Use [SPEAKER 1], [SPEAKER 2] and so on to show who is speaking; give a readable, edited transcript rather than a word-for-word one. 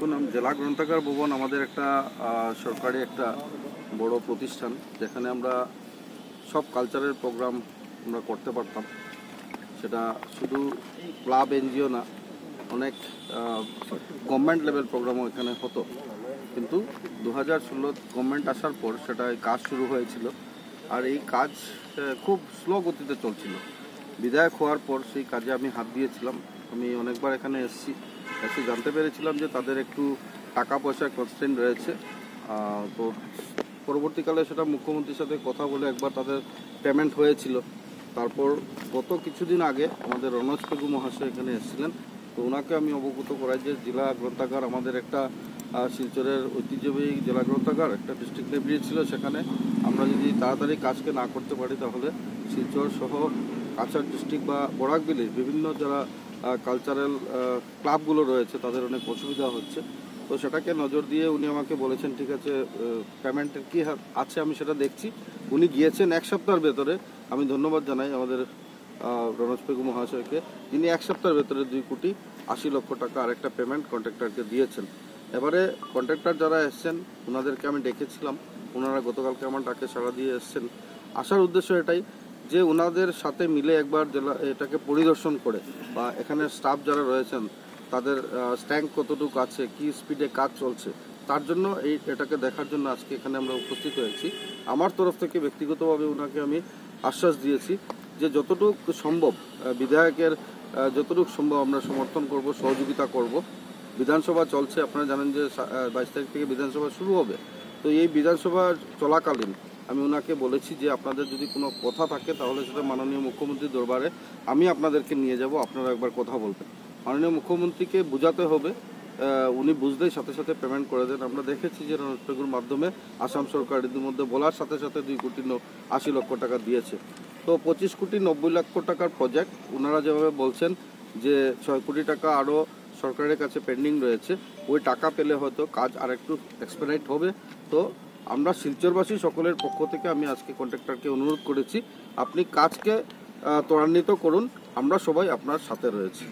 [SPEAKER 1] জেলা গ্রন্থাগার ভবন আমাদের একটা সরকারি একটা বড় প্রতিষ্ঠান, যেখানে আমরা সব কালচারের প্রোগ্রাম আমরা করতে পারতাম। সেটা শুধু ক্লাব এনজিও না, অনেক গভর্নমেন্ট লেভেল প্রোগ্রামও এখানে হতো। কিন্তু 2016 গভর্নমেন্ট আসার পর সেটা কাজ শুরু হয়েছিল, আর এই কাজ খুব স্লো গতিতে চলছিল। বিধায়ক হওয়ার পর সেই কাজে আমি হাত দিয়েছিলাম। আমি অনেকবার এখানে এসে জানতে পেরেছিলাম যে তাদের একটু টাকা পয়সার কনস্ট্রেন্ট রয়েছে। তো পরবর্তীকালে সেটা মুখ্যমন্ত্রীর সাথে কথা বলে একবার তাদের পেমেন্ট হয়েছিল। তারপর গত কিছুদিন আগে আমাদের রনজ পেগু মহাশয় এখানে এসেছিলেন। তো ওনাকে আমি অবগত করাই যে জেলা গ্রন্থাগার আমাদের একটা শিলচরের ঐতিহ্যবাহী জেলা গ্রন্থাগার একটা ডিস্ট্রিক্ট লাইব্রেরি ছিল, সেখানে আমরা যদি তাড়াতাড়ি কাজকে না করতে পারি তাহলে শিলচর সহ কাছাড় ডিস্ট্রিক্ট বা বরাকবিলির বিভিন্ন যারা কালচারাল ক্লাবগুলো রয়েছে তাদের অনেক অসুবিধা হচ্ছে। তো সেটাকে নজর দিয়ে উনি আমাকে বলেছেন, ঠিক আছে, পেমেন্টের কী আছে আমি সেটা দেখছি। উনি গিয়েছেন এক সপ্তাহের ভেতরে। আমি ধন্যবাদ জানাই আমাদের রনজ পেগু মহাশয়কে, যিনি এক সপ্তাহের ভেতরে 2,80,00,000 টাকা আরেকটা পেমেন্ট কন্ট্রাক্টরকে দিয়েছেন। এবারে কন্ট্রাক্টর যারা এসছেন ওনাদেরকে আমি ডেকেছিলাম, ওনারা গতকালকে আমার ডাকে সাড়া দিয়ে এসছেন। আসার উদ্দেশ্য এটাই যে ওনাদের সাথে মিলে একবার এটাকে পরিদর্শন করে, বা এখানে স্টাফ যারা রয়েছেন তাদের স্ট্যাঙ্ক কতটুকু আছে, কি স্পিডে কাজ চলছে, তার জন্য এটাকে দেখার জন্য আজকে এখানে আমরা উপস্থিত হয়েছি। আমার তরফ থেকে ব্যক্তিগতভাবে ওনাকে আমি আশ্বাস দিয়েছি যে যতটুকু সম্ভব বিধায়কের যতটুকু সম্ভব আমরা সমর্থন করব, সহযোগিতা করব। বিধানসভা চলছে, আপনারা জানেন যে 22 তারিখ থেকে বিধানসভা শুরু হবে। তো এই বিধানসভা চলাকালীন আমি ওনাকে বলেছি যে আপনাদের যদি কোনো কথা থাকে তাহলে সেটা মাননীয় মুখ্যমন্ত্রীর দরবারে আমি আপনাদেরকে নিয়ে যাব, আপনারা একবার কথা বলবেন। মাননীয় মুখ্যমন্ত্রীকে বোঝাতে হবে, উনি বুঝলেই সাথে সাথে পেমেন্ট করে দেন। আমরা দেখেছি যে রনজ পেগুর মাধ্যমে আসাম সরকার ইতিমধ্যে বলার সাথে সাথে 2,80,00,000 টাকা দিয়েছে। তো 25,90,00,000 টাকার প্রজেক্ট ওনারা যেভাবে বলছেন যে 6 কোটি টাকা আরও সরকারের কাছে পেন্ডিং রয়েছে, ওই টাকা পেলে হয়তো কাজ আর একটু এক্সপেডিট হবে। তো আমরা শিলচরবাসী সকলের পক্ষ থেকে আমি আজকে কন্ট্রাক্টরকে অনুরোধ করেছি, আপনি কাজকে ত্বরান্বিত করুন, আমরা সবাই আপনার সাথে রয়েছি।